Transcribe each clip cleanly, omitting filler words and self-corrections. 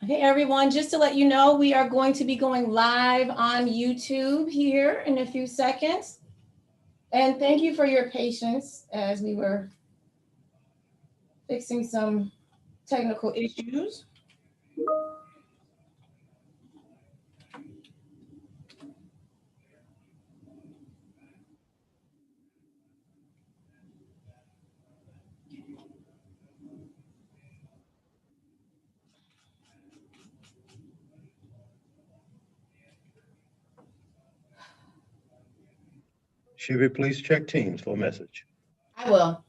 Okay, everyone, just to let you know, we are going to be going live on YouTube here in a few seconds. And thank you for your patience as we were fixing some technical issues. Shivi, please check Teams for a message. I will.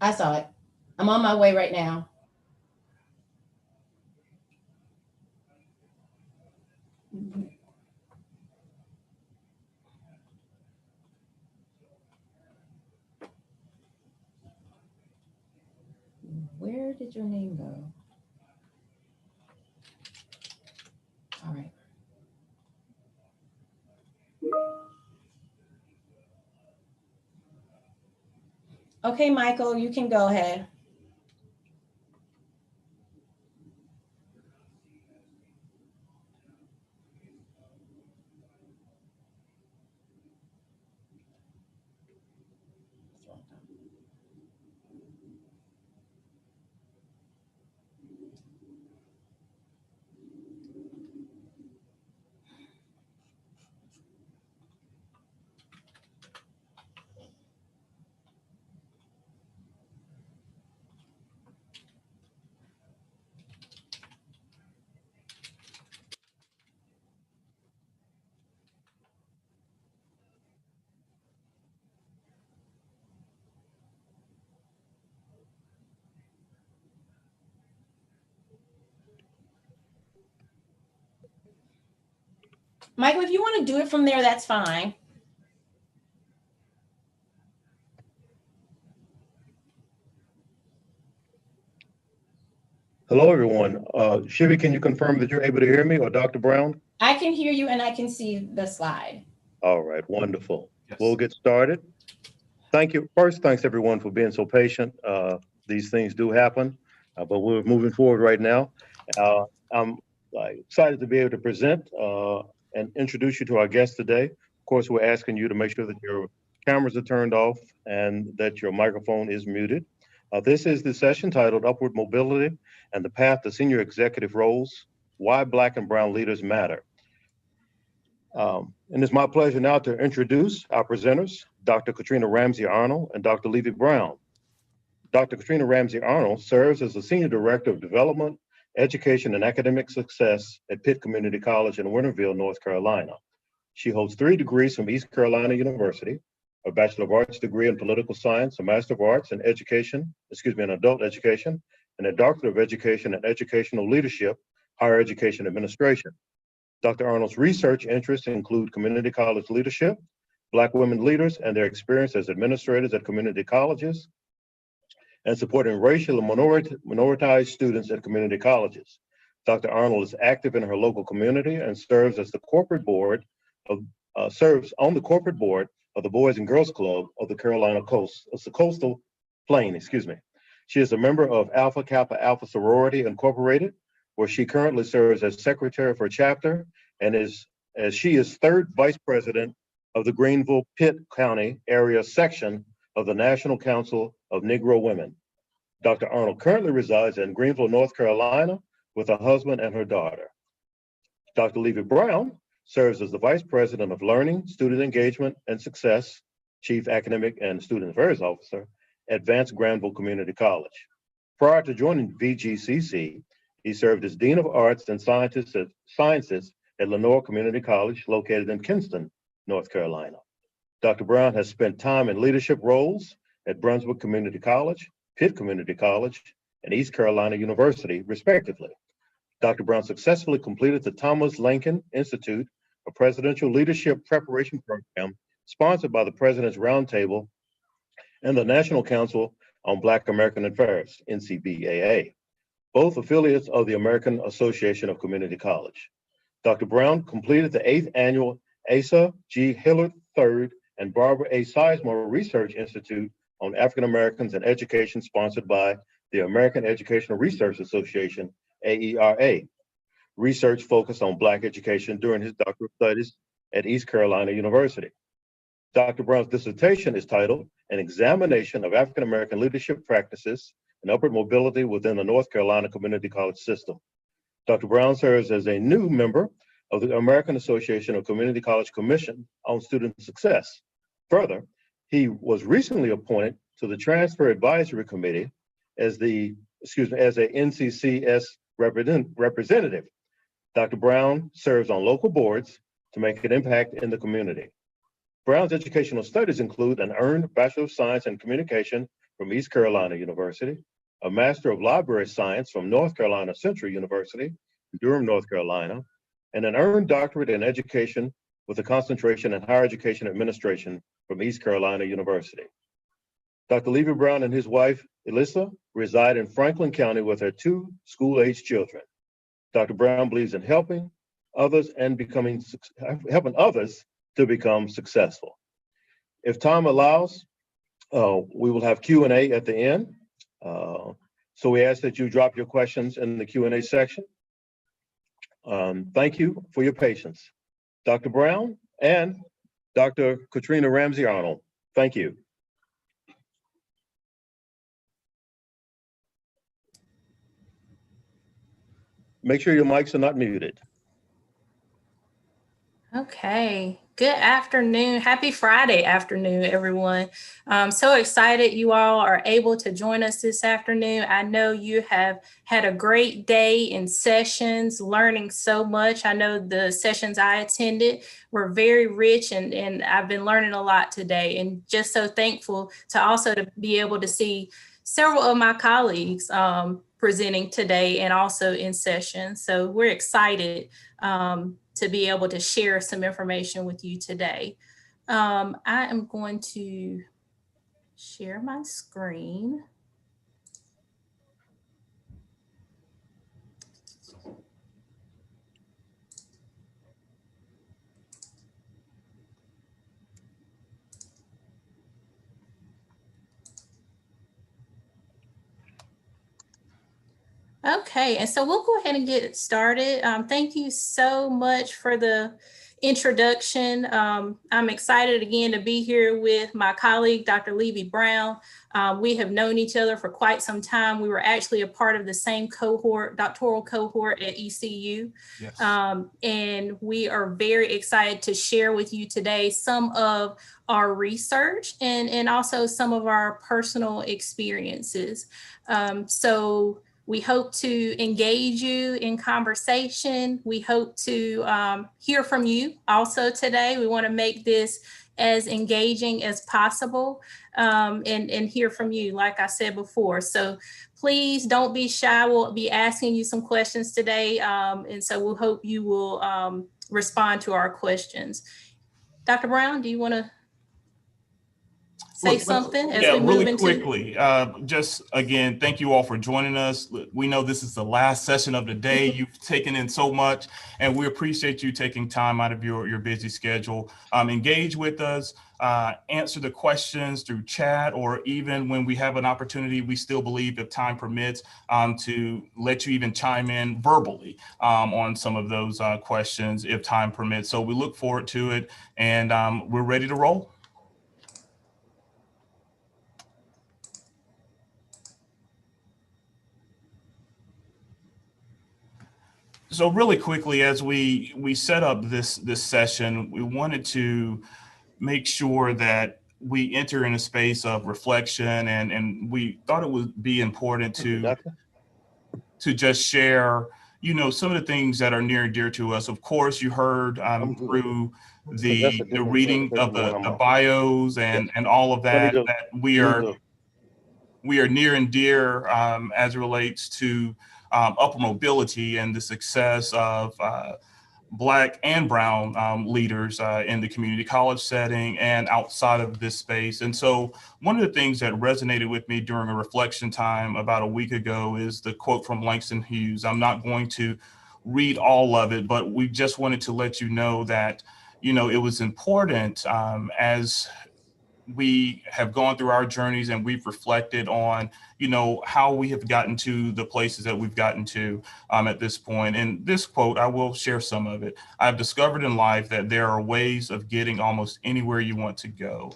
I saw it. I'm on my way right now. Where did your name go? All right. Okay, Michael, you can go ahead. Michael, if you want to do it from there, that's fine. Hello, everyone. Shivi, can you confirm that you're able to hear me, or Dr. Brown? I can hear you and I can see the slide. All right, wonderful. Yes. We'll get started. Thank you. First, thanks everyone for being so patient. These things do happen, but we're moving forward right now. I'm excited to be able to present and introduce you to our guest today. Of course, we're asking you to make sure that your cameras are turned off and that your microphone is muted. This is the session titled Upward Mobility and the Path to Senior Executive Roles, Why Black and Brown Leaders Matter. And it's my pleasure now to introduce our presenters, Dr. Katrina Ramsey Arnold and Dr. Levy Brown. Dr. Katrina Ramsey Arnold serves as the Senior Director of Development, Education, and Academic Success at Pitt Community College in Winterville, North Carolina. She holds 3 degrees from East Carolina University, a Bachelor of Arts degree in Political Science, a Master of Arts in Adult Education, and a Doctorate of Education in Educational Leadership, Higher Education Administration. Dr. Arnold's research interests include community college leadership, Black women leaders and their experience as administrators at community colleges, and supporting racial and minoritized students at community colleges. Dr. Arnold is active in her local community and serves on the corporate board of the Boys and Girls Club of the Coastal Plain. She is a member of Alpha Kappa Alpha Sorority Incorporated, where she currently serves as secretary for chapter and she is 3rd vice president of the Greenville-Pitt County area section of the National Council of Negro Women. Dr. Arnold currently resides in Greenville, North Carolina with her husband and her daughter. Dr. Levy Brown serves as the vice president of learning, student engagement, and success, chief academic and student affairs officer at Vance Granville Community College. Prior to joining VGCC, he served as Dean of Arts and Sciences at Lenoir Community College, located in Kinston, North Carolina. Dr. Brown has spent time in leadership roles at Brunswick Community College, Pitt Community College, and East Carolina University, respectively. Dr. Brown successfully completed the Thomas Lincoln Institute, a presidential leadership preparation program sponsored by the President's Roundtable and the National Council on Black American Affairs, NCBAA, both affiliates of the American Association of Community College. Dr. Brown completed the 8th annual Asa G. Hillard III and Barbara A. Sizemore Research Institute on African Americans and Education, sponsored by the American Educational Research Association, AERA. research focused on Black education during his doctoral studies at East Carolina University. Dr. Brown's dissertation is titled An Examination of African American Leadership Practices and Upward Mobility Within the North Carolina Community College System. Dr. Brown serves as a new member of the American Association of Community College Commission on Student Success. Further, he was recently appointed to the Transfer Advisory Committee as a NCCS representative. Dr. Brown serves on local boards to make an impact in the community. Brown's educational studies include an earned Bachelor of Science in Communication from East Carolina University, a Master of Library Science from North Carolina Central University, Durham, North Carolina, and an earned doctorate in education with a concentration in higher education administration from East Carolina University. Dr. Levy Brown and his wife, Elissa, reside in Franklin County with their 2 school-age children. Dr. Brown believes in helping others to become successful. If time allows, we will have Q&A at the end. So we ask that you drop your questions in the Q&A section. Thank you for your patience. Dr. Brown and Dr. Katrina Ramsey Arnold, thank you. Make sure your mics are not muted. Okay, good afternoon. Happy Friday afternoon, everyone. I'm so excited you all are able to join us this afternoon. I know you have had a great day in sessions, learning so much. I know the sessions I attended were very rich and I've been learning a lot today, and just so thankful to be able to see several of my colleagues presenting today and also in session. So we're excited to be able to share some information with you today. I am going to share my screen. Okay, and so we'll go ahead and get started. Thank you so much for the introduction. I'm excited again to be here with my colleague, Dr. Levy Brown. We have known each other for quite some time. We were actually a part of the same cohort, doctoral cohort at ECU. Yes. And we are very excited to share with you today some of our research and also some of our personal experiences. So we hope to engage you in conversation. We hope to hear from you also today. We want to make this as engaging as possible and hear from you, like I said before. So please don't be shy. We'll be asking you some questions today. And so we'll hope you will respond to our questions. Dr. Brown, do you want to say something as we move really into quickly. Just again, thank you all for joining us. We know this is the last session of the day. You've taken in so much, and we appreciate you taking time out of your busy schedule. Engage with us, answer the questions through chat, or even when we have an opportunity, we still believe, if time permits, to let you even chime in verbally on some of those questions, if time permits. So we look forward to it, and we're ready to roll. So really quickly, as we set up this session, we wanted to make sure that we enter in a space of reflection, and we thought it would be important to just share, some of the things that are near and dear to us. Of course, you heard through the reading of the bios and all of that we are near and dear as it relates to upward mobility and the success of Black and Brown leaders in the community college setting and outside of this space. And so one of the things that resonated with me during a reflection time about a week ago is the quote from Langston Hughes. I'm not going to read all of it, but we just wanted to let you know that, it was important as we have gone through our journeys and we've reflected on, how we have gotten to the places that we've gotten to at this point. And this quote, I will share some of it. I've discovered in life that there are ways of getting almost anywhere you want to go,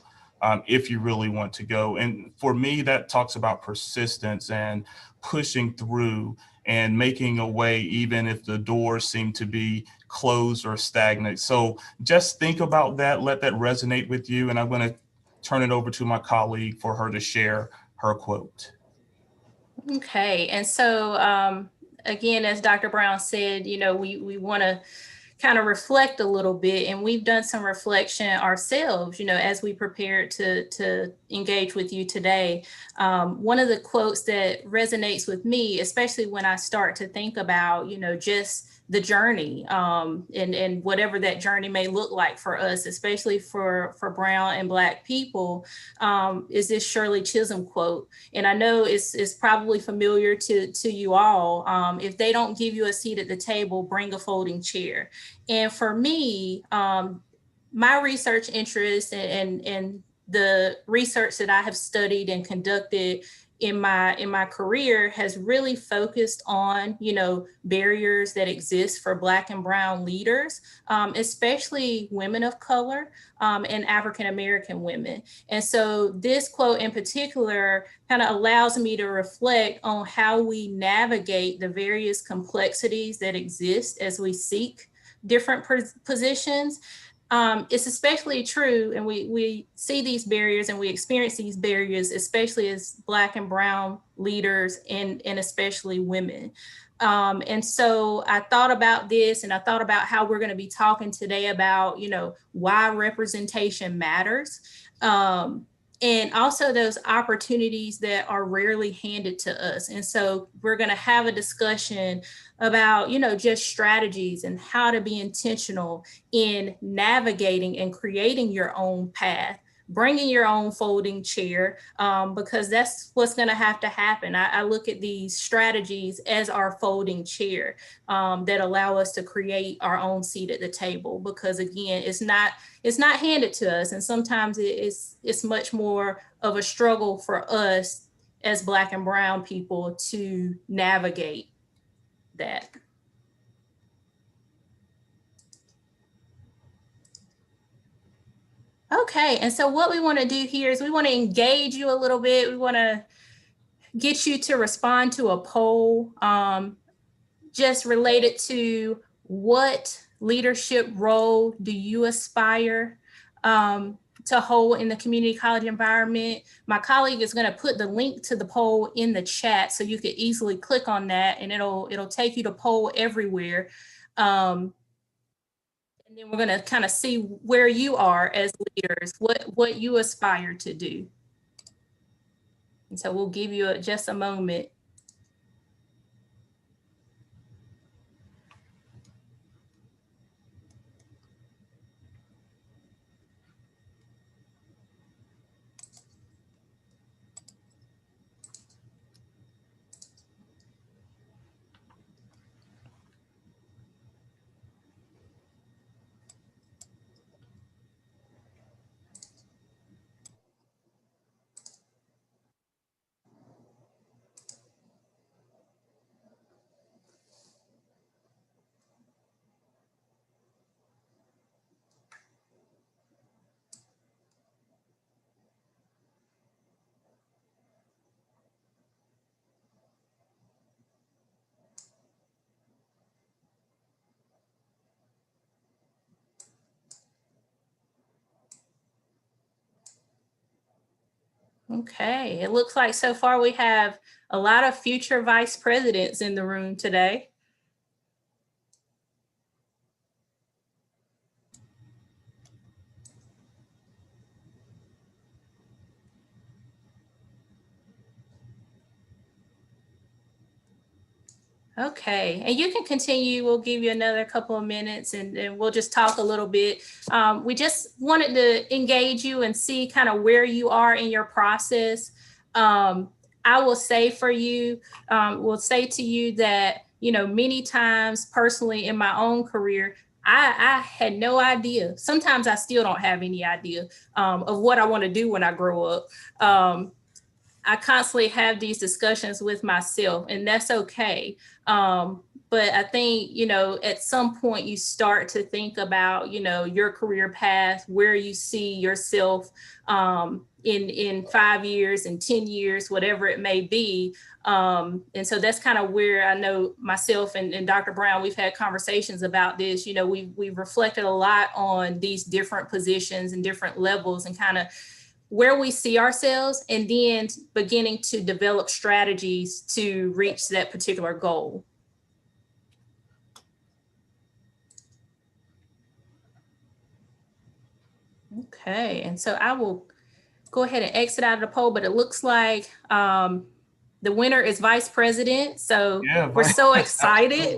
if you really want to go. And for me, that talks about persistence and pushing through and making a way, even if the doors seem to be closed or stagnant. So just think about that, let that resonate with you. And I'm going to turn it over to my colleague for her to share her quote. Okay. And so, again, as Dr. Brown said, we want to kind of reflect a little bit, and we've done some reflection ourselves, as we prepared to engage with you today. One of the quotes that resonates with me, especially when I start to think about, just the journey, and whatever that journey may look like for us, especially for Brown and Black people, is this Shirley Chisholm quote. And I know it's probably familiar to you all. If they don't give you a seat at the table, bring a folding chair. And for me, my research interest and the research that I have studied and conducted in my career has really focused on, barriers that exist for Black and Brown leaders, especially women of color, and African-American women. And so this quote in particular kind of allows me to reflect on how we navigate the various complexities that exist as we seek different positions. It's especially true, and we see these barriers and we experience these barriers, especially as Black and Brown leaders and especially women. And so I thought about this, and I thought about how we're going to be talking today about, why representation matters. And also those opportunities that are rarely handed to us. And so we're going to have a discussion about, just strategies and how to be intentional in navigating and creating your own path, bringing your own folding chair, because that's what's going to have to happen. I look at these strategies as our folding chair, that allow us to create our own seat at the table, because again, it's not handed to us. And sometimes it's much more of a struggle for us as Black and Brown people to navigate that. Okay, and so what we want to do here is we want to engage you a little bit. We want to get you to respond to a poll, just related to what leadership role do you aspire to hold in the community college environment. My colleague is going to put the link to the poll in the chat so you could easily click on that, and it'll take you to Poll Everywhere. And then we're going to kind of see where you are as leaders, what you aspire to do. And so we'll give you just a moment. Okay, it looks like so far we have a lot of future vice presidents in the room today. Okay, and you can continue. We'll give you another couple of minutes and we'll just talk a little bit. We just wanted to engage you and see kind of where you are in your process. I will say for you, will say to you that, many times personally in my own career, I had no idea. Sometimes I still don't have any idea of what I want to do when I grow up. I constantly have these discussions with myself, and that's okay. But I think, at some point you start to think about, your career path, where you see yourself in 5 years, in 10 years, whatever it may be. And so that's kind of where I know myself and Dr. Brown, we've had conversations about this. We've reflected a lot on these different positions and different levels and kind of where we see ourselves, and then beginning to develop strategies to reach that particular goal. Okay, and so I will go ahead and exit out of the poll, but it looks like the winner is Vice President. So yeah, we're so excited.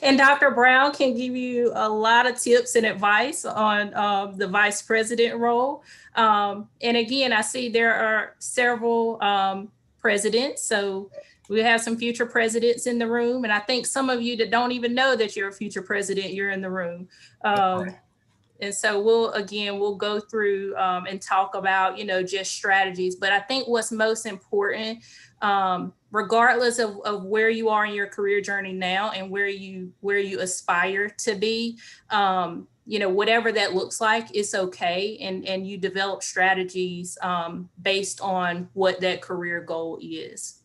And Dr. Brown can give you a lot of tips and advice on the Vice President role. And again, I see there are several presidents. So we have some future presidents in the room. And I think some of you that don't even know that you're a future president, you're in the room. And so we'll go through and talk about, just strategies. But I think what's most important, regardless of where you are in your career journey now and where you aspire to be, whatever that looks like, it's okay. And you develop strategies based on what that career goal is.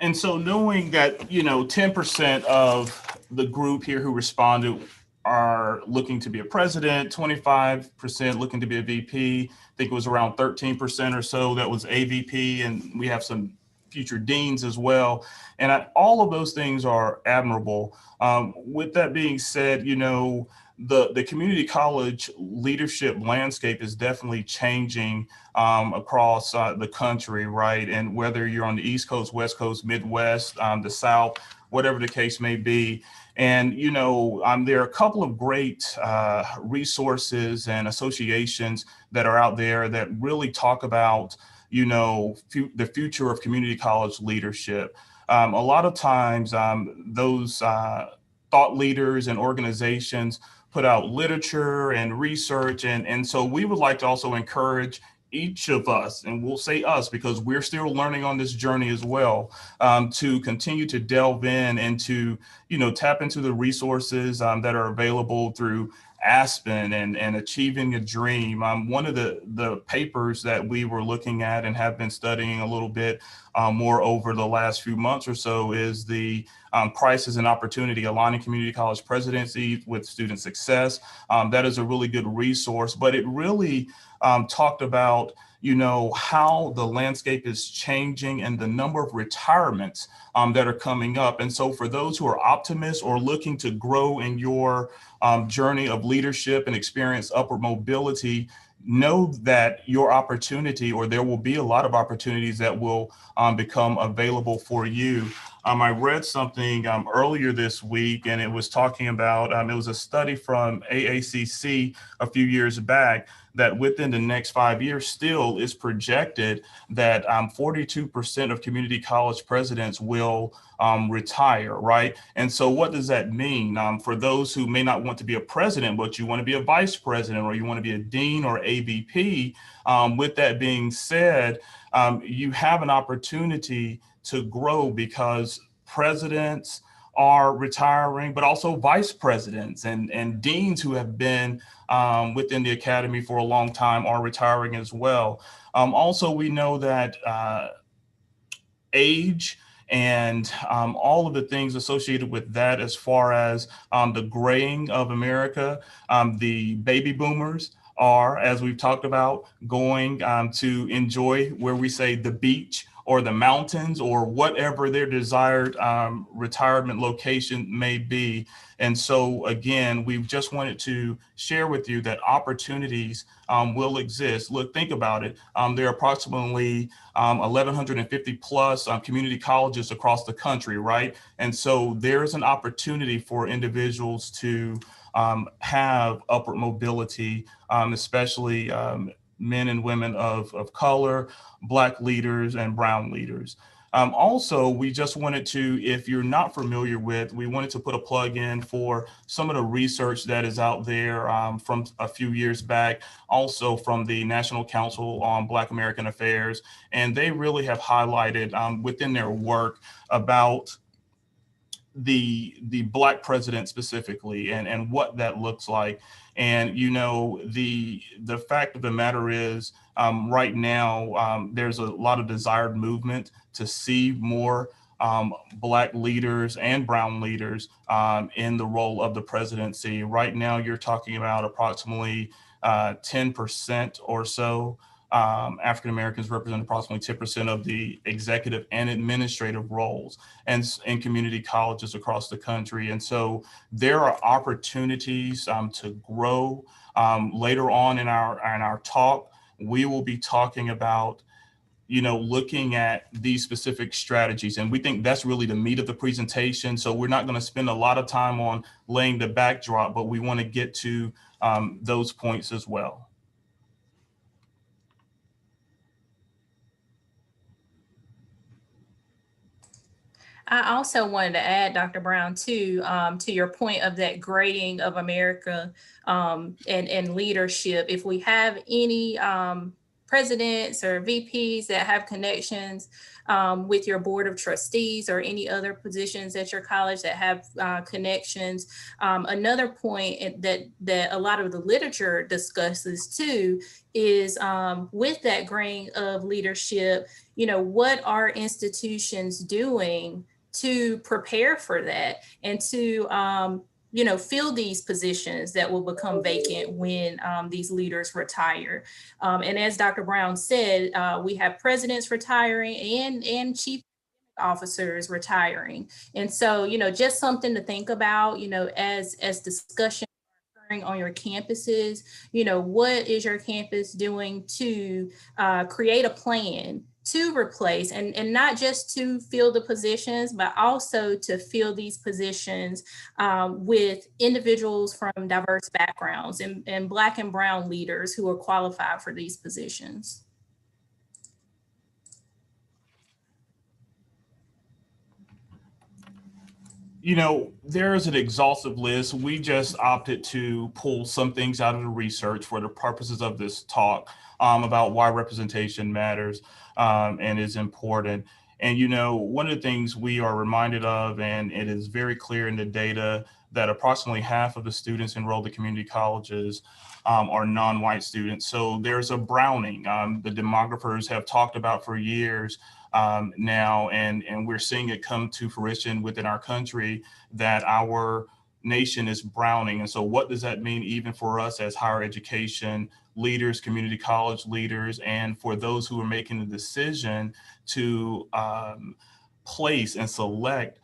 And so knowing that, 10% of the group here who responded are looking to be a president, 25% looking to be a VP. I think it was around 13% or so that was AVP, and we have some future deans as well. And all of those things are admirable. With that being said, the community college leadership landscape is definitely changing across the country, right? And whether you're on the East Coast, West Coast, Midwest, the South, whatever the case may be. And, there are a couple of great resources and associations that are out there that really talk about, the future of community college leadership. A lot of times those thought leaders and organizations put out literature and research. And so we would like to also encourage each of us, and we'll say us because we're still learning on this journey as well, to continue to delve in and to, tap into the resources that are available through Aspen and Achieving a Dream. One of the papers that we were looking at and have been studying a little bit more over the last few months or so is the Crisis and Opportunity, Aligning Community College Presidency with Student Success. That is a really good resource, but it really talked about, how the landscape is changing and the number of retirements that are coming up. And so for those who are optimists or looking to grow in your journey of leadership and experience upward mobility, know that your opportunity, or there will be a lot of opportunities that will become available for you. I read something earlier this week, and it was talking about, it was a study from AACC a few years back that within the next 5 years still is projected that 42% of community college presidents will retire, right? And so what does that mean? For those who may not want to be a president, but you want to be a vice president, or you want to be a dean or AVP, with that being said, you have an opportunity to grow because presidents are retiring, but also vice presidents and deans who have been within the academy for a long time are retiring as well. Also, we know that age and all of the things associated with that, as far as the graying of America, the baby boomers are, as we've talked about, going to enjoy, where we say, the beach or the mountains or whatever their desired retirement location may be. And so again, we just wanted to share with you that opportunities will exist. Look, think about it. There are approximately 1,150 plus community colleges across the country, right? And so there is an opportunity for individuals to have upward mobility, especially men and women of color, Black leaders, and brown leaders. Also, we just wanted to, if you're not familiar with, we wanted to put a plug in for some of the research that is out there from a few years back, also from the National Council on Black American Affairs. And they really have highlighted within their work about the Black president specifically and what that looks like. And, you know, the fact of the matter is right now, there's a lot of desired movement to see more Black leaders and brown leaders in the role of the presidency. Right now, you're talking about approximately 10% or so. African Americans represent approximately 10% of the executive and administrative roles and in community colleges across the country. And so there are opportunities to grow. Later on in our talk, we will be talking about, you know, looking at these specific strategies. And we think that's really the meat of the presentation. So we're not going to spend a lot of time on laying the backdrop, but we want to get to those points as well. I also wanted to add, Dr. Brown, too, to your point of that grading of America and leadership. If we have any presidents or VPs that have connections with your board of trustees or any other positions at your college that have connections, another point that a lot of the literature discusses too is with that grain of leadership, you know, what are institutions doing to prepare for that and to, you know, fill these positions that will become vacant when these leaders retire. And as Dr. Brown said, we have presidents retiring and chief officers retiring. And so, you know, just something to think about, you know, as discussion on your campuses, you know, what is your campus doing to create a plan to replace and not just to fill the positions, but also to fill these positions with individuals from diverse backgrounds and Black and brown leaders who are qualified for these positions. You know, there is an exhaustive list. We just opted to pull some things out of the research for the purposes of this talk about why representation matters and is important. And, you know, one of the things we are reminded of, and it is very clear in the data, that approximately half of the students enrolled at community colleges are non-white students. So there's a browning. The demographers have talked about for years now, and we're seeing it come to fruition within our country that our nation is browning. And so what does that mean even for us as higher education leaders, community college leaders, and for those who are making the decision to place and select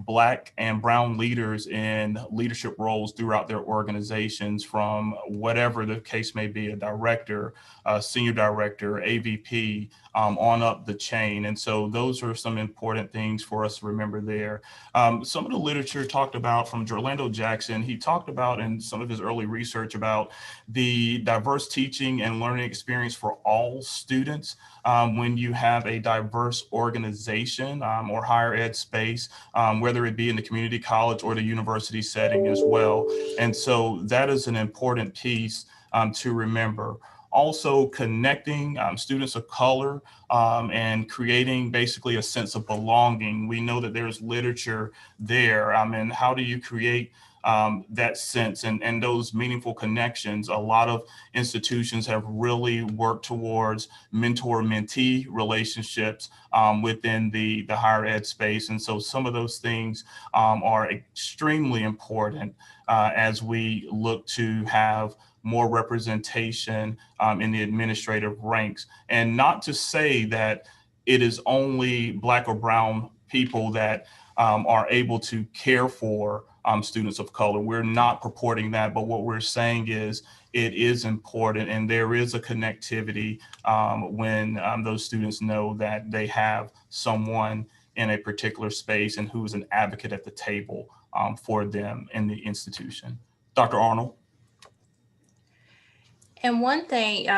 Black and brown leaders in leadership roles throughout their organizations, from whatever the case may be, a director, a senior director, AVP, on up the chain. And so those are some important things for us to remember there. Some of the literature talked about from Orlando Jackson, he talked about in some of his early research about the diverse teaching and learning experience for all students. When you have a diverse organization or higher ed space, whether it be in the community college or the university setting as well. And so that is an important piece to remember. Also connecting students of color and creating basically a sense of belonging. We know that there's literature there. And how do you create that sense and those meaningful connections? A lot of institutions have really worked towards mentor-mentee relationships within the higher ed space. And so some of those things are extremely important as we look to have more representation in the administrative ranks. And not to say that it is only Black or brown people that are able to care for students of color. We're not purporting that, but what we're saying is it is important, and there is a connectivity when those students know that they have someone in a particular space and who is an advocate at the table for them in the institution. Dr. Arnold? And one thing,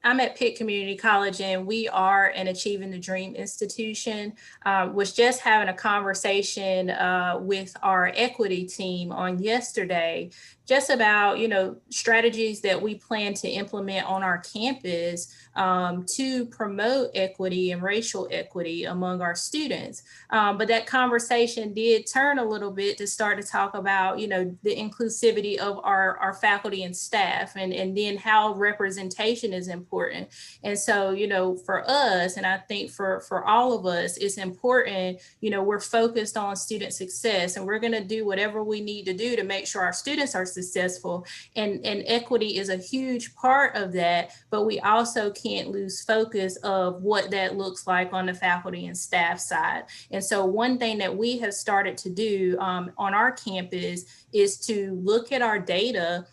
I'm at Pitt Community College, and we are an Achieving the Dream institution. Was just having a conversation with our equity team on yesterday, just about, strategies that we plan to implement on our campus to promote equity and racial equity among our students. But that conversation did turn a little bit to start to talk about, the inclusivity of our faculty and staff, and then how representation is important. And so, for us, and I think for all of us, it's important, we're focused on student success, and we're going to do whatever we need to do to make sure our students are successful. And equity is a huge part of that, but we also can't lose focus of what that looks like on the faculty and staff side. And so one thing that we have started to do on our campus is to look at our data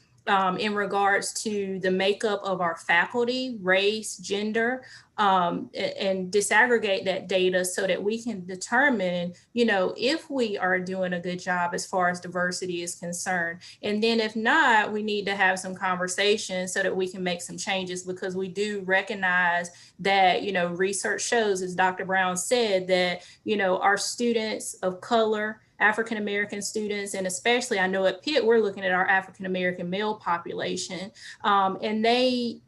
in regards to the makeup of our faculty, race, gender, and disaggregate that data so that we can determine, if we are doing a good job as far as diversity is concerned. And then if not, we need to have some conversations so that we can make some changes, because we do recognize that, research shows, as Dr. Brown said, that, our students of color, African-American students, and especially I know at Pitt, we're looking at our African-American male population, and they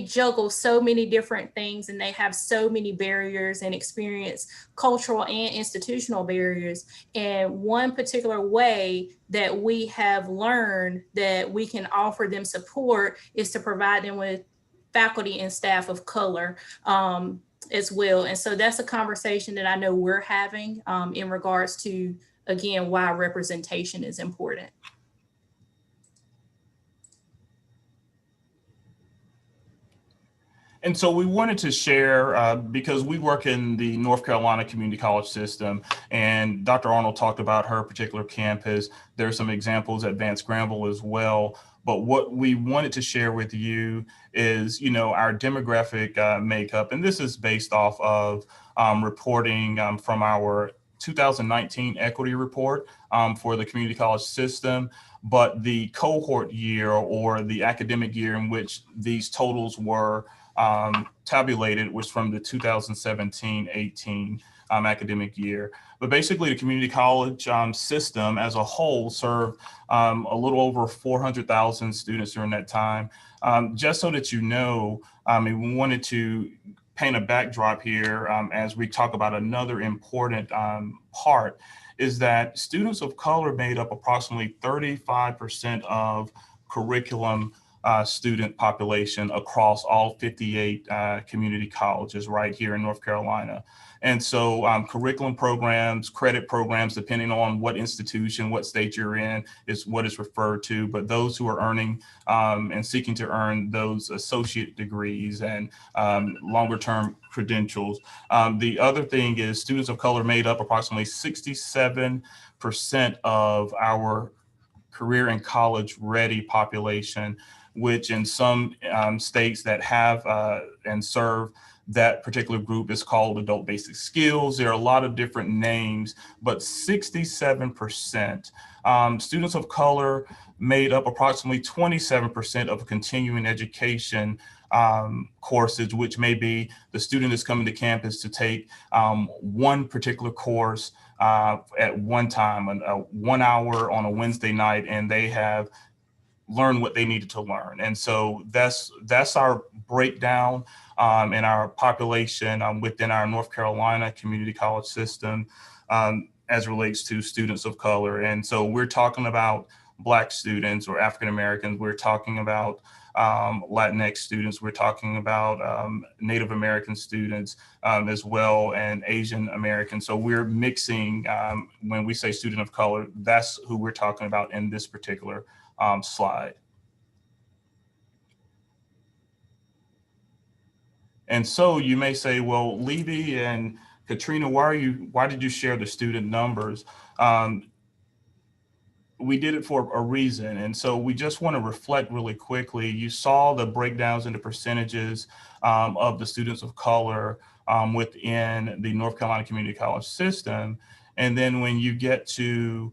juggle so many different things, and they have so many barriers and experience cultural and institutional barriers. And one particular way that we have learned that we can offer them support is to provide them with faculty and staff of color as well. And so that's a conversation that I know we're having in regards to, again, why representation is important. And so we wanted to share, because we work in the North Carolina Community College system, and Dr. Arnold talked about her particular campus. There are some examples at Vance Granville as well. But what we wanted to share with you is, our demographic makeup. And this is based off of reporting from our 2019 equity report for the community college system. But the cohort year, or the academic year in which these totals were tabulated, was from the 2017-18 academic year. But basically, the community college system as a whole served a little over 400,000 students during that time. Just so that you know, we wanted to paint a backdrop here as we talk about another important part, is that students of color made up approximately 35% of curriculum student population across all 58 community colleges right here in North Carolina. And so curriculum programs, credit programs, depending on what institution, what state you're in, is what is referred to. But those who are earning and seeking to earn those associate degrees and longer term credentials. The other thing is students of color made up approximately 67% of our career and college ready population, which in some states that have and serve that particular group is called adult basic skills. There are a lot of different names, but 67%. Students of color made up approximately 27% of continuing education courses, which may be the student is coming to campus to take one particular course at one time, 1 hour on a Wednesday night, and they have learned what they needed to learn. And so that's our breakdown in our population within our North Carolina community college system as relates to students of color. And so we're talking about Black students or African Americans. We're talking about Latinx students. We're talking about Native American students as well, and Asian Americans. So we're mixing, when we say student of color, that's who we're talking about in this particular slide. And so you may say, well, Levy and Katrina, why did you share the student numbers? We did it for a reason. And so we just want to reflect really quickly. You saw the breakdowns into percentages of the students of color within the North Carolina Community College system. And then when you get to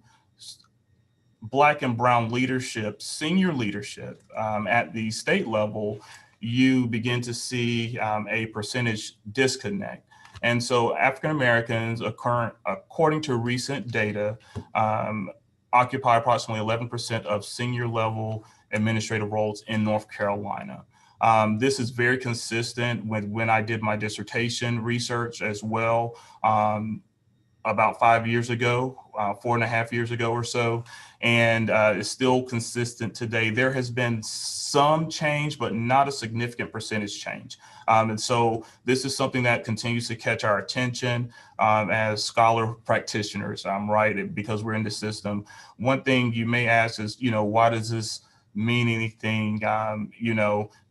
Black and Brown leadership, senior leadership at the state level, you begin to see a percentage disconnect. And so African Americans, according to recent data, occupy approximately 11% of senior level administrative roles in North Carolina. This is very consistent with when I did my dissertation research as well, about 5 years ago, 4.5 years ago or so, and it's still consistent today. There has been some change, but not a significant percentage change. And so this is something that continues to catch our attention as scholar practitioners, right? Because we're in the system. One thing you may ask is, why does this mean anything?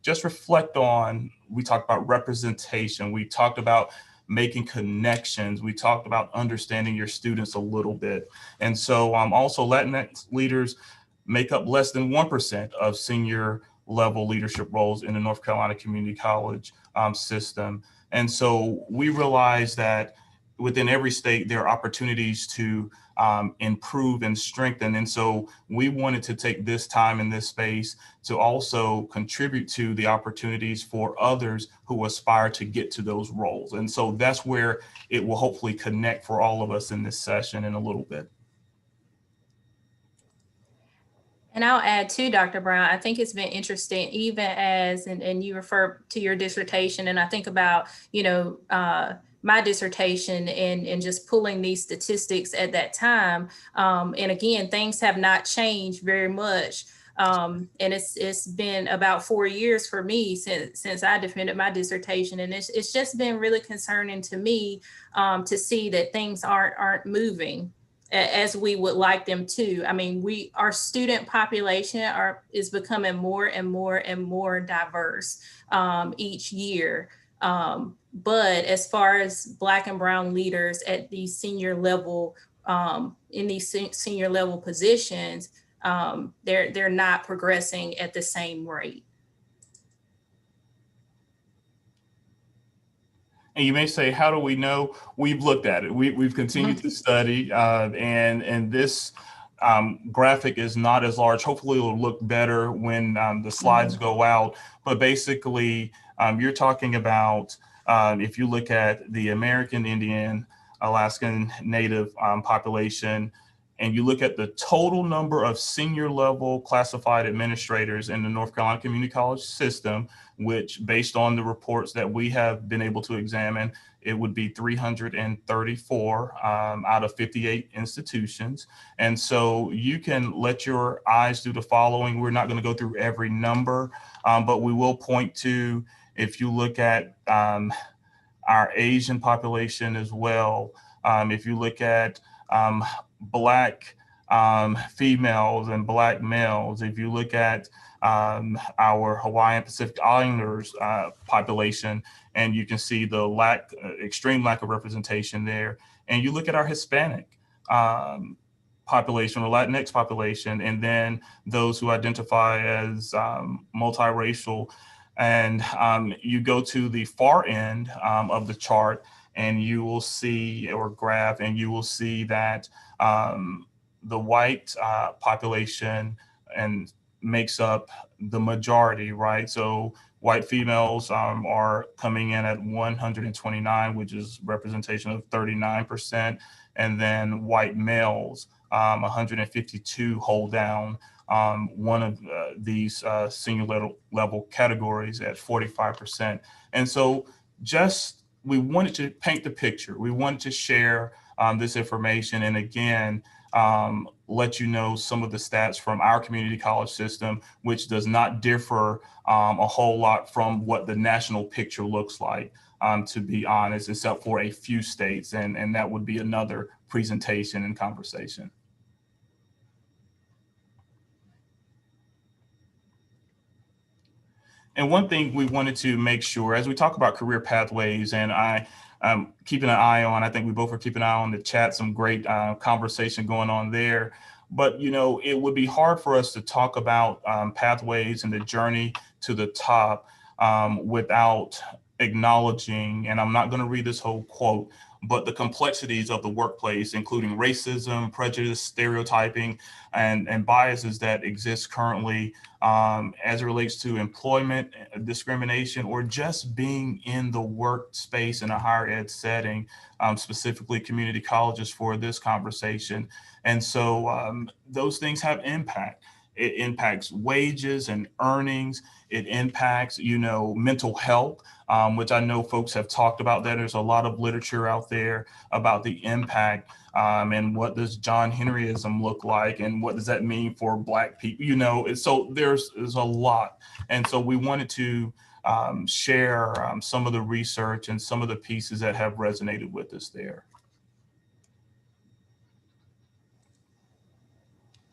Just reflect on, we talked about representation. We talked about making connections. We talked about understanding your students a little bit. And so also Latinx leaders make up less than 1% of senior level leadership roles in the North Carolina Community College system. And so we realize that within every state, there are opportunities to improve and strengthen. And so we wanted to take this time in this space to also contribute to the opportunities for others who aspire to get to those roles. And so that's where it will hopefully connect for all of us in this session in a little bit. And I'll add too, Dr. Brown, I think it's been interesting, even as, and you refer to your dissertation, and I think about, my dissertation and just pulling these statistics at that time. And again, things have not changed very much. And it's been about 4 years for me since I defended my dissertation. And it's just been really concerning to me to see that things aren't moving as we would like them to. I mean, our student population is becoming more and more and more diverse each year. But as far as Black and Brown leaders at the senior level, in these senior level positions, they're not progressing at the same rate. And you may say, how do we know? We've looked at it. We've continued to study, and this graphic is not as large. Hopefully it'll look better when the slides go out. But basically, you're talking about, if you look at the American Indian, Alaskan Native population, and you look at the total number of senior level classified administrators in the North Carolina Community College system, which based on the reports that we have been able to examine, it would be 334 out of 58 institutions. And so you can let your eyes do the following. We're not going to go through every number, but we will point to, if you look at our Asian population as well, if you look at Black females and Black males, if you look at our Hawaiian Pacific Islanders population, and you can see the extreme lack of representation there. And you look at our Hispanic population or Latinx population, and then those who identify as multiracial. And you go to the far end of the chart, and you will see, or graph, and you will see that the white population and makes up the majority, right? So white females are coming in at 129, which is representation of 39%. And then white males, 152 hold down one of these senior level categories at 45%. And so we wanted to paint the picture. We wanted to share this information. And again, let you know some of the stats from our community college system, which does not differ a whole lot from what the national picture looks like, to be honest, except for a few states. And that would be another presentation and conversation. And one thing we wanted to make sure as we talk about career pathways, and I'm keeping an eye on, I think we both are keeping an eye on the chat, some great conversation going on there. But, you know, it would be hard for us to talk about pathways and the journey to the top without acknowledging, and I'm not going to read this whole quote, but the complexities of the workplace, including racism, prejudice, stereotyping, and biases that exist currently as it relates to employment discrimination, or just being in the workspace in a higher ed setting, specifically community colleges for this conversation. And so those things have impact. It impacts wages and earnings. It impacts, you know, mental health, which I know folks have talked about that. There's a lot of literature out there about the impact and what does John Henryism look like and what does that mean for Black people, you know. And so there's a lot. And so we wanted to share some of the research and some of the pieces that have resonated with us there.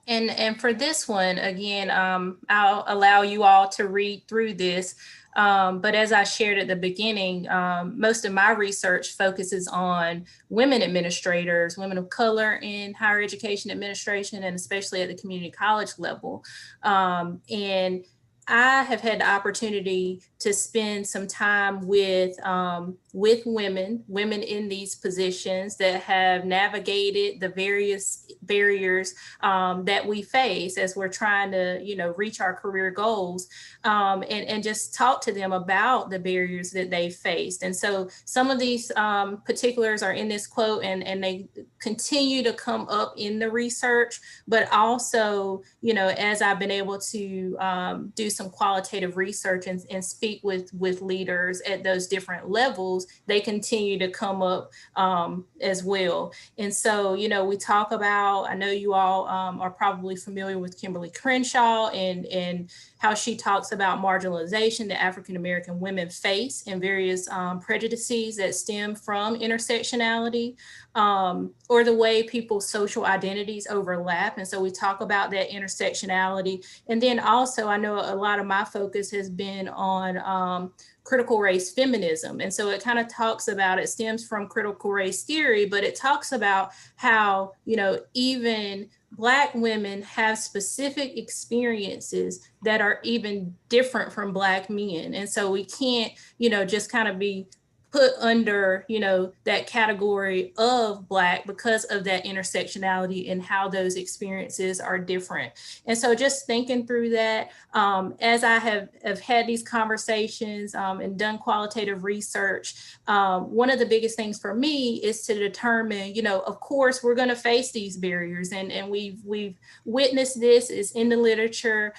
And for this one, again, I'll allow you all to read through this. But as I shared at the beginning, most of my research focuses on women administrators, women of color in higher education administration, and especially at the community college level. And I have had the opportunity to spend some time with women in these positions that have navigated the various barriers that we face as we're trying to, you know, reach our career goals, and just talk to them about the barriers that they faced. And so some of these particulars are in this quote, and they continue to come up in the research, but also, you know, as I've been able to do some qualitative research and speak with leaders at those different levels, they continue to come up as well. And so, you know, we talk about, I know you all are probably familiar with Kimberly Crenshaw and how she talks about marginalization that African-American women face and various prejudices that stem from intersectionality, or the way people's social identities overlap. And so we talk about that intersectionality. And then also, I know a lot of my focus has been on critical race feminism. And so it kind of talks about, it stems from critical race theory, but it talks about how, you know, even Black women have specific experiences that are even different from Black men. And so we can't, you know, just kind of be put under, you know, that category of Black because of that intersectionality and how those experiences are different. And so just thinking through that, as I have had these conversations and done qualitative research, one of the biggest things for me is to determine, you know, of course, we're going to face these barriers, and we've witnessed this, is in the literature.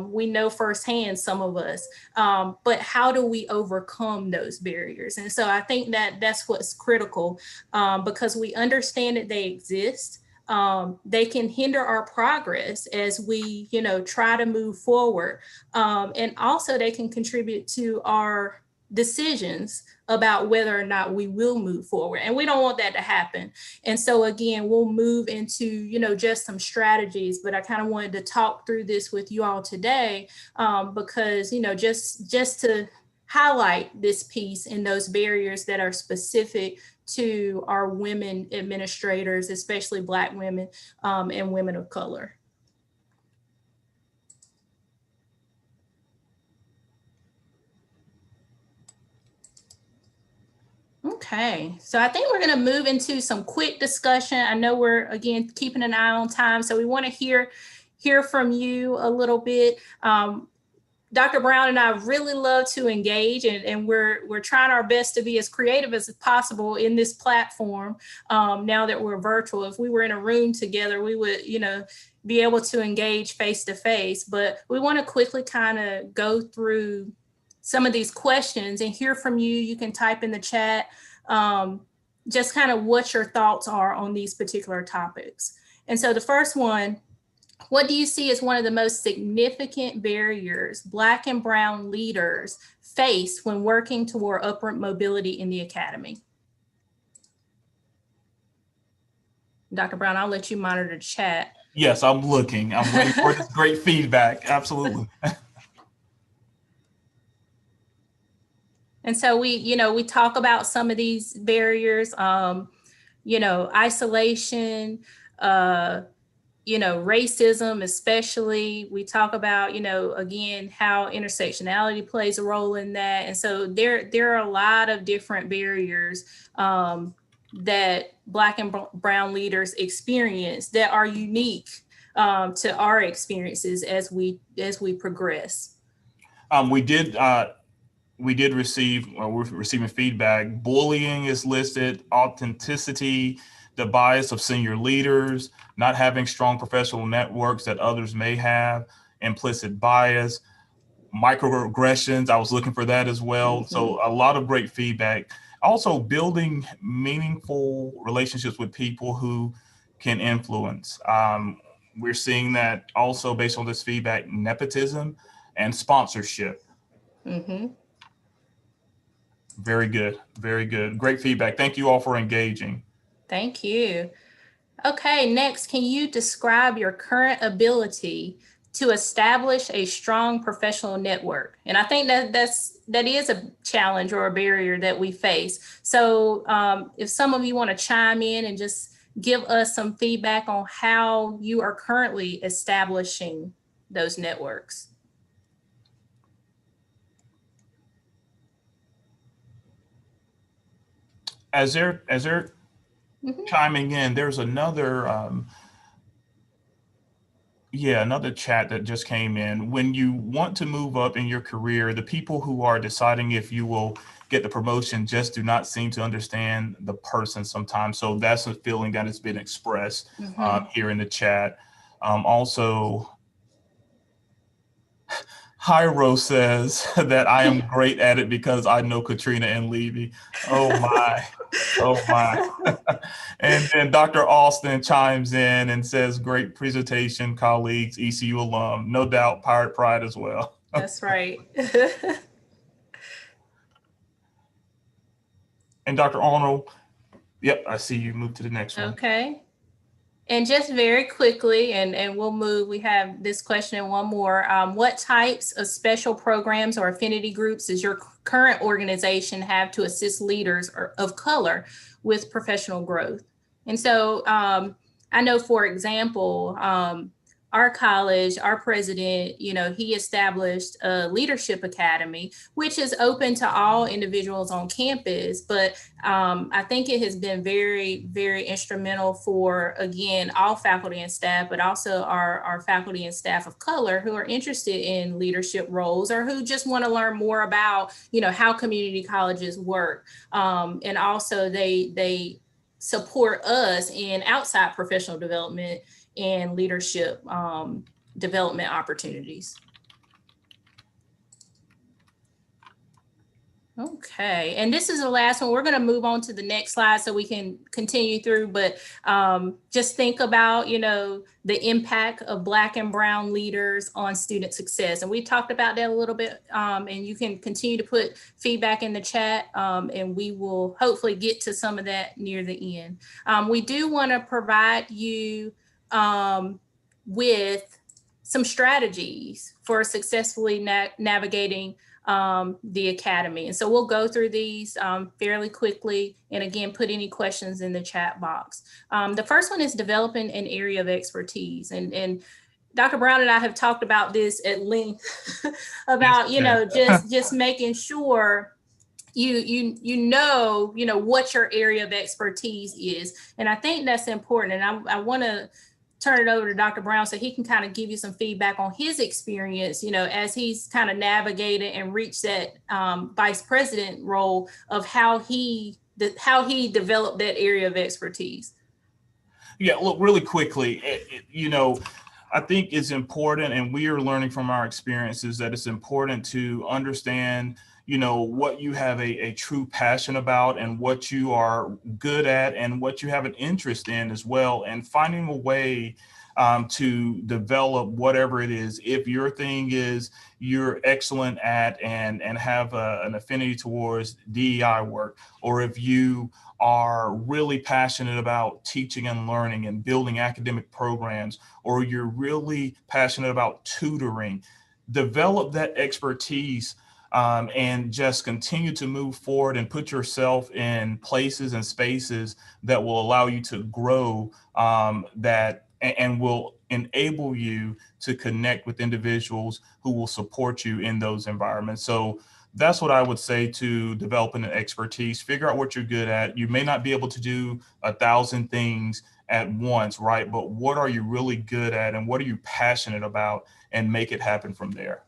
We know firsthand, some of us, but how do we overcome those barriers? And so I think that that's what's critical, because we understand that they exist. They can hinder our progress as we, you know, try to move forward. And also they can contribute to our decisions about whether or not we will move forward. And we don't want that to happen. And so again, we'll move into, you know, just some strategies, but I kind of wanted to talk through this with you all today, because, you know, just to highlight this piece and those barriers that are specific to our women administrators, especially Black women and women of color. Okay, so I think we're going to move into some quick discussion. I know we're, again, keeping an eye on time, so we want to hear from you a little bit. Dr. Brown and I really love to engage, and we're trying our best to be as creative as possible in this platform. Now that we're virtual, if we were in a room together, we would, you know, be able to engage face to face. But we want to quickly kind of go through some of these questions and hear from you. You can type in the chat just kind of what your thoughts are on these particular topics. And so the first one, what do you see as one of the most significant barriers Black and Brown leaders face when working toward upward mobility in the academy? Dr. Brown, I'll let you monitor the chat. Yes, I'm looking. I'm waiting for this great feedback. Absolutely. And so we talk about some of these barriers, isolation, racism, especially. We talk about, again, how intersectionality plays a role in that. And so there are a lot of different barriers that Black and brown leaders experience that are unique to our experiences as we progress. We're receiving feedback. Bullying is listed, authenticity, the bias of senior leaders, not having strong professional networks that others may have, implicit bias, microaggressions. I was looking for that as well. Mm-hmm. So a lot of great feedback. Also building meaningful relationships with people who can influence. We're seeing that also based on this feedback, nepotism and sponsorship. Mm-hmm. Very good. Very good. Great feedback. Thank you all for engaging. Thank you. Okay, next, can you describe your current ability to establish a strong professional network? And I think that is a challenge or a barrier that we face. So if some of you want to chime in and just give us some feedback on how you are currently establishing those networks. As they're Mm-hmm. chiming in, there's another another chat that just came in. When you want to move up in your career, the people who are deciding if you will get the promotion just do not seem to understand the person sometimes. So that's a feeling that has been expressed here in the chat. Also, Hyro says that I am great at it because I know Katrina and Levy. Oh my, oh my. And then Dr. Austin chimes in and says, great presentation, colleagues, ECU alum. No doubt, Pirate Pride as well. That's right. And Dr. Arnold, yep, I see you move to the next one. Okay. And just very quickly, and we'll move, we have this question and one more. What types of special programs or affinity groups does your current organization have to assist leaders of color with professional growth? And so I know, for example, our college, our president, he established a leadership academy, which is open to all individuals on campus. But I think it has been very, very instrumental for, again, all faculty and staff, but also our faculty and staff of color who are interested in leadership roles or who just want to learn more about, how community colleges work. And also they support us in outside professional development and leadership development opportunities. Okay, and this is the last one. We're going to move on to the next slide so we can continue through, but just think about, the impact of Black and brown leaders on student success. And we talked about that a little bit, and you can continue to put feedback in the chat, and we will hopefully get to some of that near the end. We do want to provide you with some strategies for successfully navigating the academy. And so we'll go through these fairly quickly. And again, put any questions in the chat box. The first one is developing an area of expertise. And Dr. Brown and I have talked about this at length about, just making sure you know what your area of expertise is. And I think that's important. And I want to turn it over to Dr. Brown so he can kind of give you some feedback on his experience, as he's kind of navigated and reached that vice president role of how he developed that area of expertise. Yeah, look, really quickly, I think it's important, and we are learning from our experiences that it's important to understand what you have a true passion about and what you are good at and what you have an interest in as well, and finding a way to develop whatever it is. If your thing is you're excellent at and have an affinity towards DEI work, or if you are really passionate about teaching and learning and building academic programs, or you're really passionate about tutoring, develop that expertise and just continue to move forward and put yourself in places and spaces that will allow you to grow, and will enable you to connect with individuals who will support you in those environments. So that's what I would say to developing an expertise. Figure out what you're good at. You may not be able to do 1,000 things at once, right? But what are you really good at and what are you passionate about, and make it happen from there.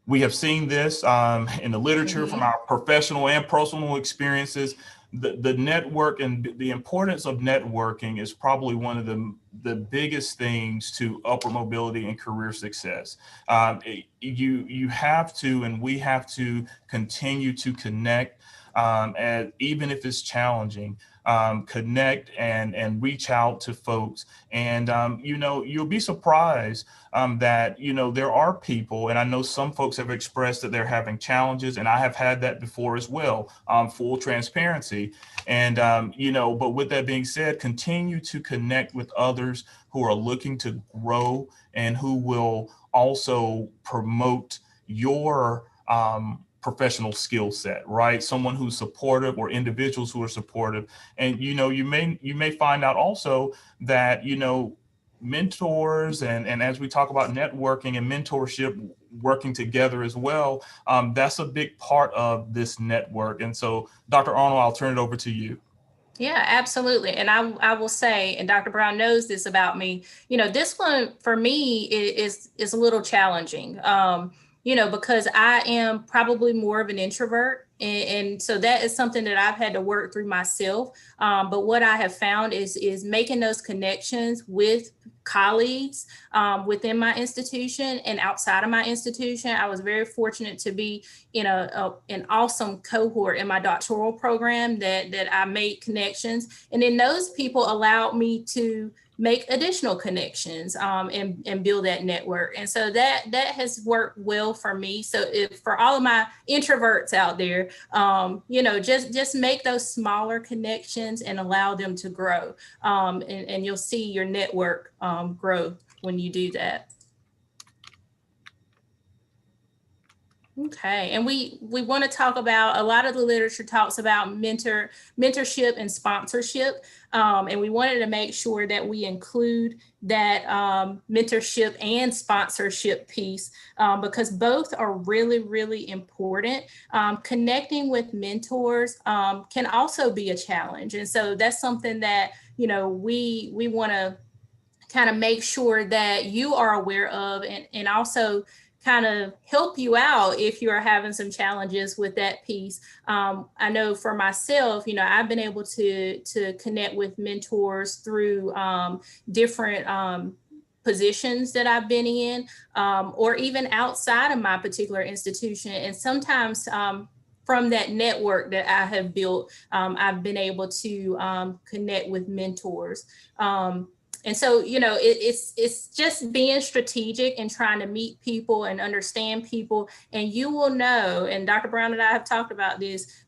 We have seen this in the literature from our professional and personal experiences. The network and the importance of networking is probably one of the biggest things to upward mobility and career success. You have to, and we have to continue to connect, and even if it's challenging, connect and reach out to folks. And, you'll be surprised that, there are people, and I know some folks have expressed that they're having challenges, and I have had that before as well, full transparency. And, but with that being said, continue to connect with others who are looking to grow and who will also promote your professional skill set, right? Someone who's supportive, or individuals who are supportive. And, you may find out also that, mentors and as we talk about networking and mentorship working together as well, that's a big part of this network. And so, Dr. Arnold, I'll turn it over to you. Yeah, absolutely. And I will say, and Dr. Brown knows this about me, this one for me is a little challenging, because I am probably more of an introvert. And so that is something that I've had to work through myself. But what I have found is making those connections with colleagues within my institution and outside of my institution. I was very fortunate to be in an awesome cohort in my doctoral program that I made connections. And then those people allowed me to make additional connections and build that network. And so that has worked well for me. So if for all of my introverts out there, just make those smaller connections and allow them to grow. And you'll see your network grow when you do that. Okay, and we want to talk about, a lot of the literature talks about mentorship and sponsorship, and we wanted to make sure that we include that mentorship and sponsorship piece, because both are really, really important. Connecting with mentors can also be a challenge, and so that's something that we want to kind of make sure that you are aware of, and also kind of help you out if you're having some challenges with that piece. I know for myself, I've been able to connect with mentors through different positions that I've been in, or even outside of my particular institution. And sometimes from that network that I have built, I've been able to connect with mentors. And so, it's just being strategic and trying to meet people and understand people. And you will know, and Dr. Brown and I have talked about this,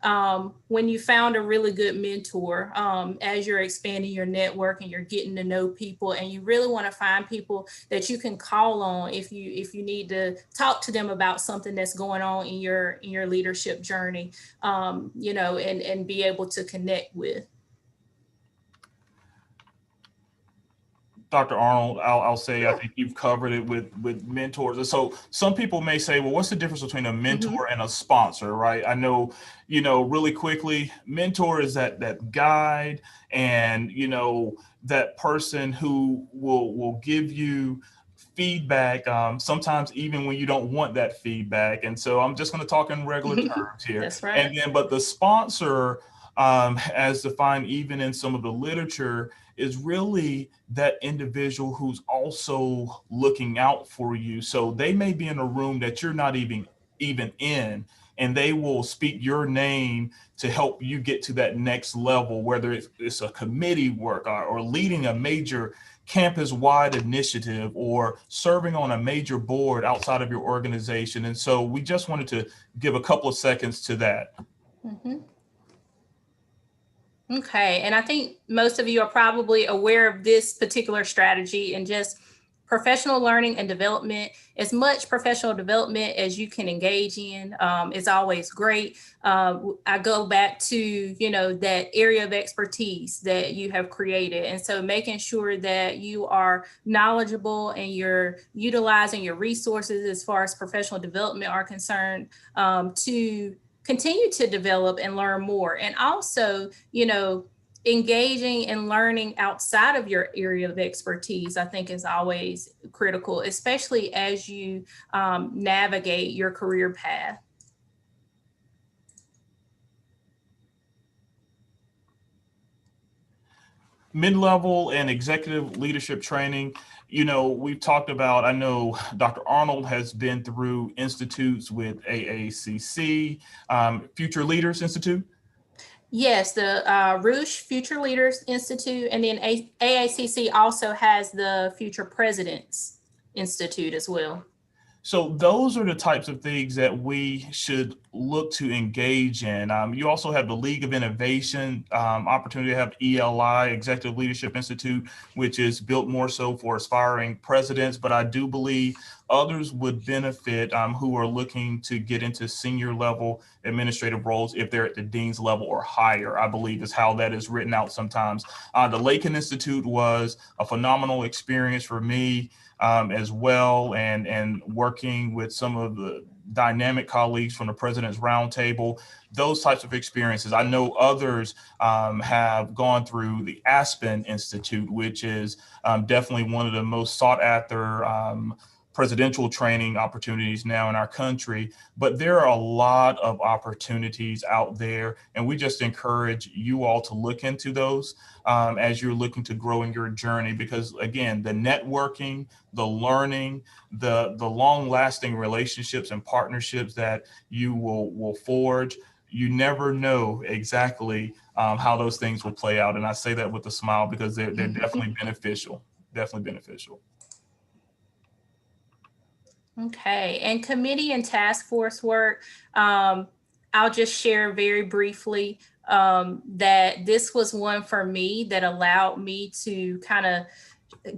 when you found a really good mentor, as you're expanding your network and you're getting to know people, and you really want to find people that you can call on if you need to talk to them about something that's going on in your leadership journey, and be able to connect with. Dr. Arnold, I'll say, I think you've covered it with mentors. So some people may say, well, what's the difference between a mentor and a sponsor, right? I know, really quickly, mentor is that guide and, that person who will give you feedback, sometimes even when you don't want that feedback. And so I'm just going to talk in regular terms here. That's right. And then, but the sponsor, as defined even in some of the literature, is really that individual who's also looking out for you. So they may be in a room that you're not even in, and they will speak your name to help you get to that next level, whether it's a committee work or leading a major campus-wide initiative or serving on a major board outside of your organization. And so we just wanted to give a couple of seconds to that. Okay, and I think most of you are probably aware of this particular strategy, and just professional learning and development. As much professional development as you can engage in is always great. I go back to, you know, that area of expertise that you have created. And so making sure that you are knowledgeable and you're utilizing your resources as far as professional development are concerned, to continue to develop and learn more. And also, you know, engaging and learning outside of your area of expertise, I think is always critical, especially as you navigate your career path. Mid-level and executive leadership training, you know, we've talked about, I know Dr. Arnold has been through institutes with AACC, Future Leaders Institute. Yes, the Roosh Future Leaders Institute, and then AACC also has the Future Presidents Institute as well. So those are the types of things that we should look to engage in. You also have the League of Innovation opportunity to have ELI, Executive Leadership Institute, which is built more so for aspiring presidents. But I do believe others would benefit who are looking to get into senior level administrative roles if they're at the dean's level or higher, I believe is how that is written out sometimes. The Lakin Institute was a phenomenal experience for me as well, and working with some of the dynamic colleagues from the President's Roundtable, those types of experiences. I know others have gone through the Aspen Institute, which is definitely one of the most sought after presidential training opportunities now in our country, but there are a lot of opportunities out there, and we just encourage you all to look into those as you're looking to grow in your journey, because again, the networking, the learning, the long-lasting relationships and partnerships that you will forge, you never know exactly how those things will play out. And I say that with a smile because they're definitely beneficial, definitely beneficial. Okay, and committee and task force work, I'll just share very briefly that this was one for me that allowed me to kind of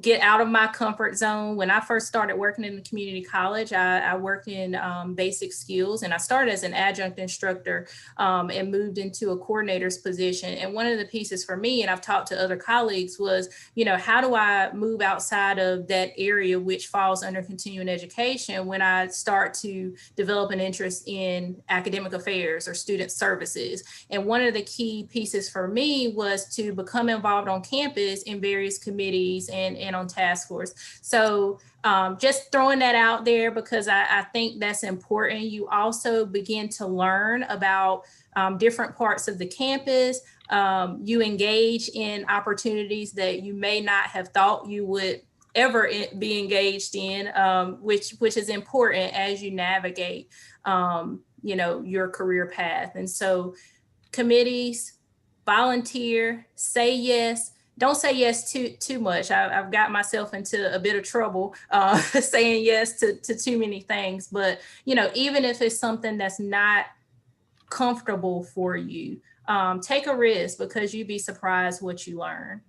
get out of my comfort zone. When I first started working in the community college, I worked in basic skills, and I started as an adjunct instructor and moved into a coordinator's position. And one of the pieces for me, and I've talked to other colleagues, was, you know, how do I move outside of that area which falls under continuing education when I start to develop an interest in academic affairs or student services? And one of the key pieces for me was to become involved on campus in various committees and on task force. So just throwing that out there because I think that's important. You also begin to learn about different parts of the campus. You engage in opportunities that you may not have thought you would ever be engaged in, which is important as you navigate, you know, your career path. And so committees, volunteer, say yes. Don't say yes too much. I've got myself into a bit of trouble saying yes to too many things. But, you know, even if it's something that's not comfortable for you, take a risk because you'd be surprised what you learn.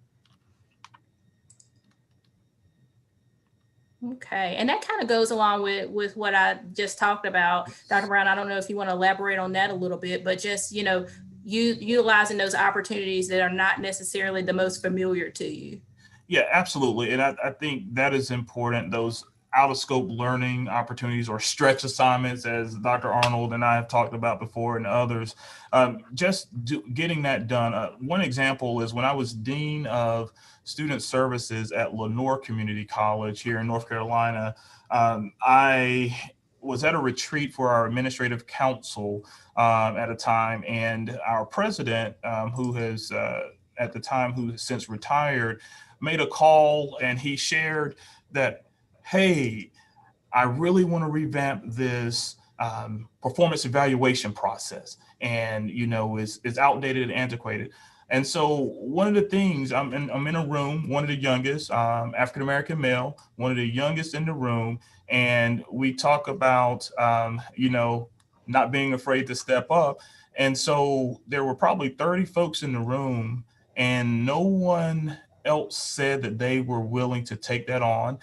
Okay, and that kind of goes along with what I just talked about. Dr. Brown, I don't know if you want to elaborate on that a little bit, but just, you know, utilizing those opportunities that are not necessarily the most familiar to you. Yeah, absolutely. And I think that is important. Those out of scope learning opportunities or stretch assignments, as Dr. Arnold and I have talked about before, and others, getting that done. One example is when I was Dean of Student Services at Lenoir Community College here in North Carolina, I was at a retreat for our administrative council at a time, and our president, who has at the time, who has since retired, made a call, and he shared that, hey, I really want to revamp this performance evaluation process, and you know, is outdated and antiquated. And so one of the things, I'm in a room, one of the youngest, African-American male, one of the youngest in the room, and we talk about, you know, not being afraid to step up. And so there were probably 30 folks in the room, and no one else said that they were willing to take that on.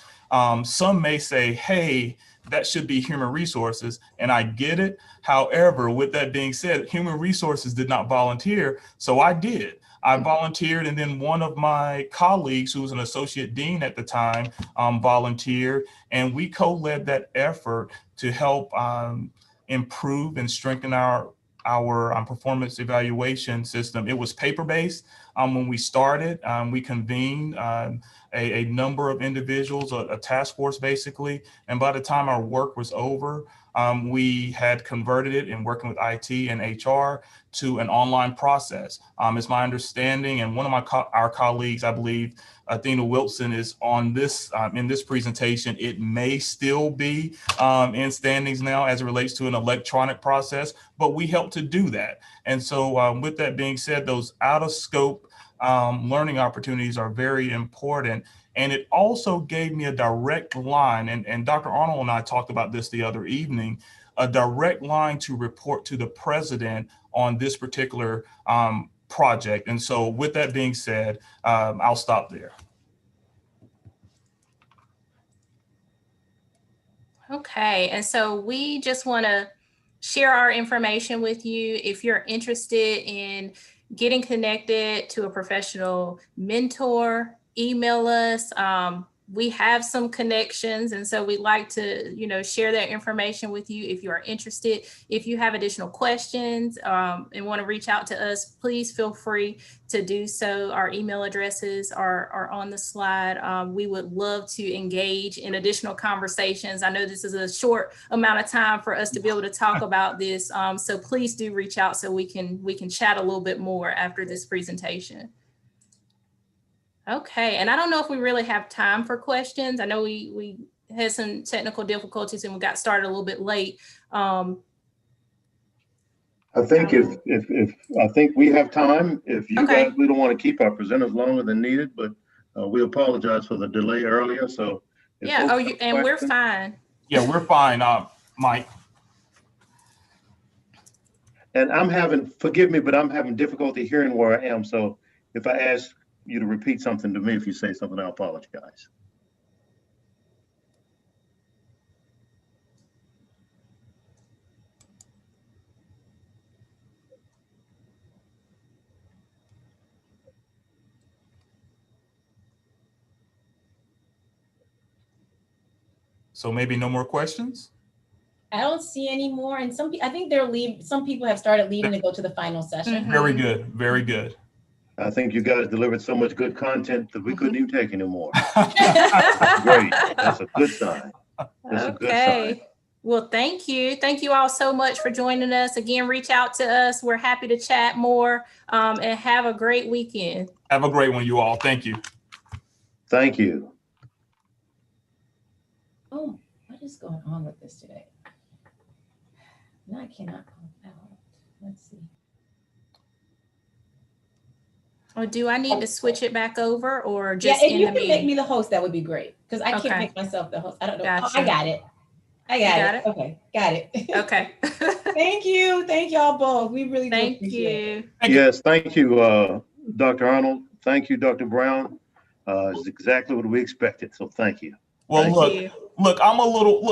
Some may say, hey, that should be human resources, and I get it. However, with that being said, human resources did not volunteer, so I did. I volunteered, and then one of my colleagues, who was an associate dean at the time, volunteered, and we co-led that effort to help improve and strengthen our performance evaluation system. It was paper-based. When we started, we convened a number of individuals, a task force basically, and by the time our work was over, we had converted it in working with IT and HR to an online process. It's my understanding, and one of our colleagues, I believe, Athena Wilson, is on this in this presentation. It may still be in standings now as it relates to an electronic process, but we help to do that. And so with that being said, those out of scope learning opportunities are very important. And it also gave me a direct line, and Dr. Arnold and I talked about this the other evening, a direct line to report to the president on this particular project. And so with that being said, I'll stop there. Okay, and so we just want to share our information with you. If you're interested in getting connected to a professional mentor, email us. We have some connections, and so we'd like to, share that information with you if you are interested. If you have additional questions and want to reach out to us, please feel free to do so. Our email addresses are on the slide. We would love to engage in additional conversations. I know this is a short amount of time for us to be able to talk about this, so please do reach out so we can chat a little bit more after this presentation. Okay, and I don't know if we really have time for questions. I know we had some technical difficulties and we got started a little bit late. I think I think we have time. If you Okay. guys, we don't want to keep our presenters longer than needed, but we apologize for the delay earlier. So if Yeah, folks have and we're questions- fine. Yeah, we're fine, Mike. And forgive me, but I'm having difficulty hearing where I am. So if I ask you to repeat something to me, if you say something, I apologize. So maybe no more questions? I don't see any more. And I think some people have started leaving to go to the final session. Mhm. Very good, very good. I think you guys delivered so much good content that we couldn't even take anymore. Mm-hmm. Great. That's a good sign. That's a good sign. Okay. Well, thank you. Thank you all so much for joining us. Again, reach out to us. We're happy to chat more, and have a great weekend. Have a great one, you all. Thank you. Thank you. Oh, what is going on with this today? No, I cannot pop out. Let's see. Or do I need to switch it back over or Yeah, just if in you the can make meeting? me the host, that would be great. Because I Okay. can't make myself the host. I don't know. Oh, Gotcha. I got it. You got it. Okay, got it. Okay. Thank you. Thank y'all both. We really do Thank appreciate it. you. Thank you. Yes, thank you, Dr. Arnold. Thank you, Dr. Brown. It's exactly what we expected. So thank you. Well, Thank look,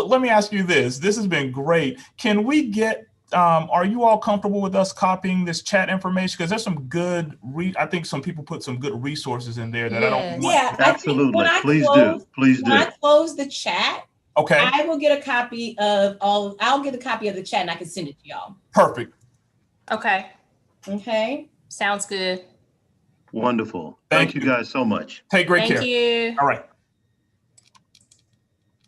let me ask you this. This has been great. Can we get, are you all comfortable with us copying this chat information? Because there's some good, I think some people put some good resources in there that I don't Yes. want. Yeah, I think Absolutely. when I Please close, do. Please when do. I close the chat, Okay, I will get a copy of I'll get a copy of the chat and I can send it to y'all. perfect. Okay. Okay. Sounds good. Wonderful. Thank Thank you you. guys so much. Take great Thank care. you. All right.